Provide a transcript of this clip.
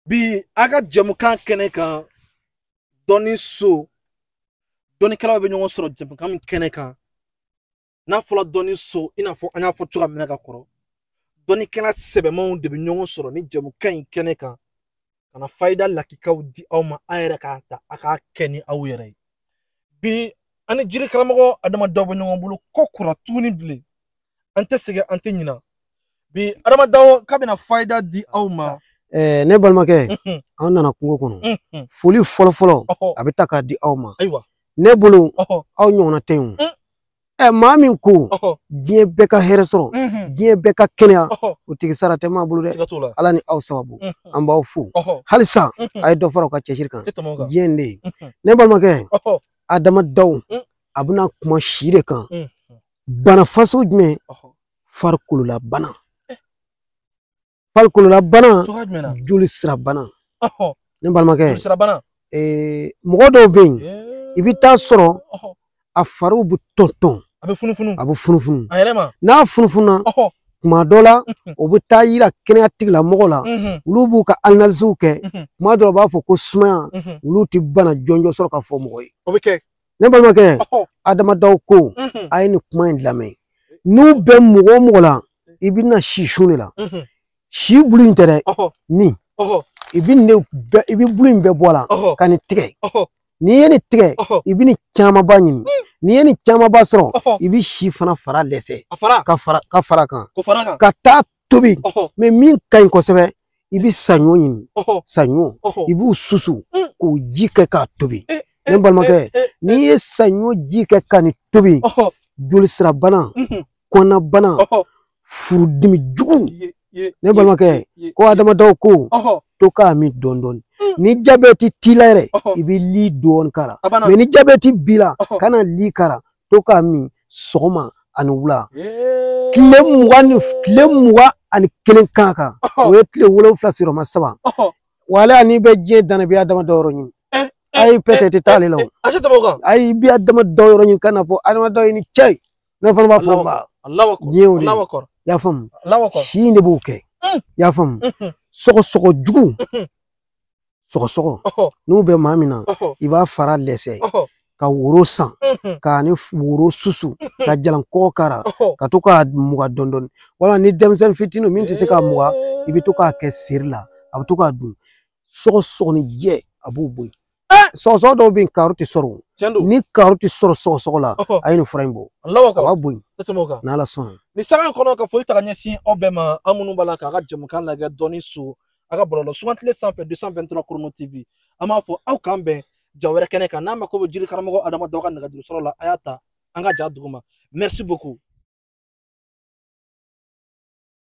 Bi aga jamukan kɛnɛ kan dɔni so dɔnikɛlaw bɛ ɲɔgɔn sɔrɔ jamukan min kɛnɛ kan n'a fɔla dɔni so i n'a fɔ an y'a fɔ cogoya min na ka kɔrɔ dɔnikɛla sɛbɛmanw de bɛ ɲɔgɔn sɔrɔ ni jamukan in kɛnɛ kan ka na fayida lakikaw di aw ma a yɛrɛ k'a ta a k'a kɛ ni aw yɛrɛ ye bi an ni jiri karamɔgɔ adamadaw bɛ ɲɔgɔn bolo ko kura tuguni bilen an tɛ sɛgɛn an tɛ ɲina bi adamadaw k'a bɛna fayida di aw ma ne balimakɛ an nana kungo kɔnɔ foli fɔlɔ a bɛ ta k'a di aw ma ne bolo aw ɲɔgɔnna tɛ yen maa min ko diɲɛ bɛɛ ka hɛrɛ sɔrɔ diɲɛ bɛɛ ka kɛnɛya o tigi sara tɛ maa bolo dɛ ala ni aw sababu an b'aw fo halisa a ye dɔ fara u ka cɛsiri kan diɲɛ in de ye ne balimakɛ adamadaw a bɛna kuma si de kan bana faso jumɛn farikolola bana farikolola bana joli sira bana ne balimakɛ mɔgɔ dɔw bɛ yen i bɛ taa sɔrɔ a fariw bɛ tɔn a bɛ funufunu n'a funufuna tuma dɔ la o bɛ taa yira kɛnɛya tigilamɔgɔ la olu b'u ka analyses kɛ tuma dɔ la u b'a fɔ ko sumaya olu tɛ bana jɔnjɔ sɔrɔ ka fɔ mɔgɔ ye ne balimakɛ adamadaw ko a ye nin kuma in lamɛn n'u bɛ mɔgɔ o mɔgɔ la i bɛna si sun de la si bulu in tɛ dɛ nin i bɛ bulu in bɛɛ bɔ a la ka nin tigɛ n'i ye nin tigɛ i bɛ nin camanba ɲini n'i ye nin camanba sɔrɔ i bɛ si fana fara dɛsɛ ka fara kan ka taa tobi mɛ min ka ɲi kosɛbɛ i bɛ saɲɔ ɲini saɲɔ i b'u susu k'o ji kɛ k'a tobi ne balimakɛ n'i ye saɲɔ ji kɛ ka nin tobi joli sira bana kɔnɔna bana furudimi jugu ne balimakɛ ko adamadaw ko to k'a min dɔɔni ni jabɛti t'i la yɛrɛ i bɛ li dɔɔni k'a la mɛ ni jabɛti b'i la kana li k'a la to k'a min sɔgɔma ani wula tile 21 kan kan o ye tile 7 sirɔma 3 wala n'i bɛ diɲɛ danna i bɛ adamadaw yɔrɔ ɲini ayi peut-être t'ale la ayi i bɛ adamadaw yɔrɔ ɲini ka na fɔ adamadaw ye ni cɛ ne fana b'a fɔ diɲɛ o de y'a faamu si in de b'o kɛ y'a faamu sɔgɔsɔgɔ jugu sɔgɔsɔgɔ n'u bɛ maa min na i b'a fara dɛsɛ ka woro san k'a ni woro susu ka jalankɔgɔ k'a la ka to k'a muga dɔɔni wala ni denmisɛnnin fitinin min tɛ se k'a muga i bɛ to k'a kɛ seri la a bɛ to k'a dun sɔgɔsɔgɔ ni jɛ a b'o bɔ yen sɔgɔsɔgɔ dɔw bɛ yen karo tɛ sɔrɔ ni karo tɛ sɔrɔ sɔgɔsɔgɔ la a ye nin fura in bɔ a b'a bɔ yen n'ala sɔnna ni sanga in kɔnɔ ka foli ta ka ɲɛsin aw bɛɛ ma an minnu b'a la k'a ka jamukan lajɛ dɔɔni so a ka bɔlɔlɔ sugantile sanfɛ 223 Chrono TV an b'a fɔ aw k'an bɛn ja wɛrɛ kɛnɛ kan n'a ma ko bɛ jiri karamɔgɔ adamadaw ka nɛgɛjuru sɔrɔ la a y'a ta an ka ja dugu ma merci beaucoup